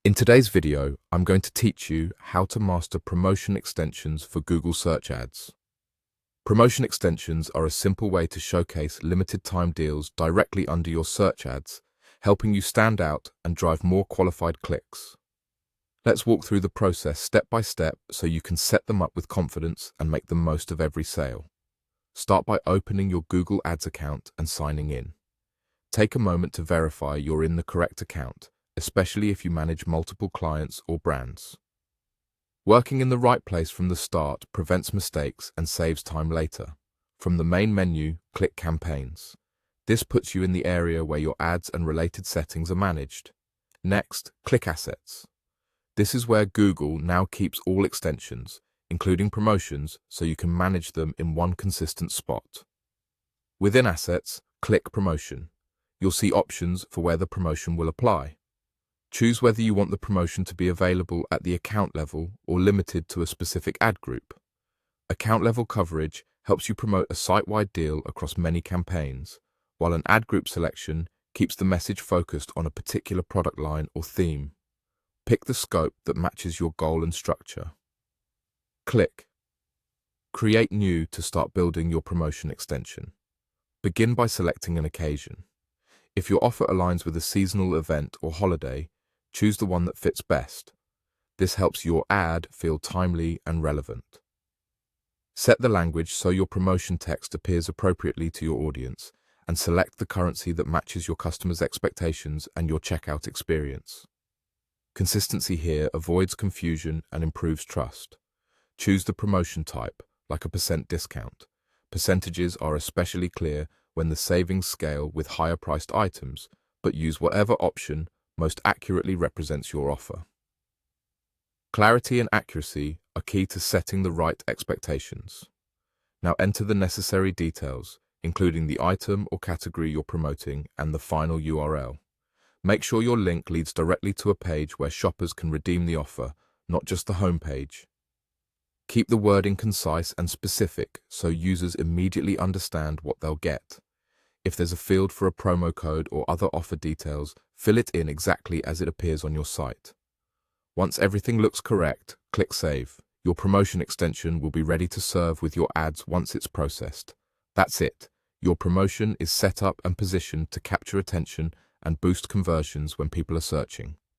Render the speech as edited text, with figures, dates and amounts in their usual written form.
In today's video, I'm going to teach you how to master promotion extensions for Google Search Ads. Promotion extensions are a simple way to showcase limited time deals directly under your search ads, helping you stand out and drive more qualified clicks. Let's walk through the process step by step so you can set them up with confidence and make the most of every sale. Start by opening your Google Ads account and signing in. Take a moment to verify you're in the correct account, especially if you manage multiple clients or brands. Working in the right place from the start prevents mistakes and saves time later. From the main menu, click Campaigns. This puts you in the area where your ads and related settings are managed. Next, click Assets. This is where Google now keeps all extensions, including promotions, so you can manage them in one consistent spot. Within Assets, click Promotion. You'll see options for where the promotion will apply. Choose whether you want the promotion to be available at the account level or limited to a specific ad group. Account level coverage helps you promote a site-wide deal across many campaigns, while an ad group selection keeps the message focused on a particular product line or theme. Pick the scope that matches your goal and structure. Click Create New to start building your promotion extension. Begin by selecting an occasion. If your offer aligns with a seasonal event or holiday, choose the one that fits best. This helps your ad feel timely and relevant. Set the language so your promotion text appears appropriately to your audience, and select the currency that matches your customers' expectations and your checkout experience. Consistency here avoids confusion and improves trust. Choose the promotion type, like a % discount. Percentages are especially clear when the savings scale with higher priced items, but use whatever option most accurately represents your offer. Clarity and accuracy are key to setting the right expectations. Now enter the necessary details, including the item or category you're promoting and the final URL. Make sure your link leads directly to a page where shoppers can redeem the offer, not just the home page. Keep the wording concise and specific so users immediately understand what they'll get. If there's a field for a promo code or other offer details, fill it in exactly as it appears on your site. Once everything looks correct, click Save. Your promotion extension will be ready to serve with your ads once it's processed. That's it. Your promotion is set up and positioned to capture attention and boost conversions when people are searching.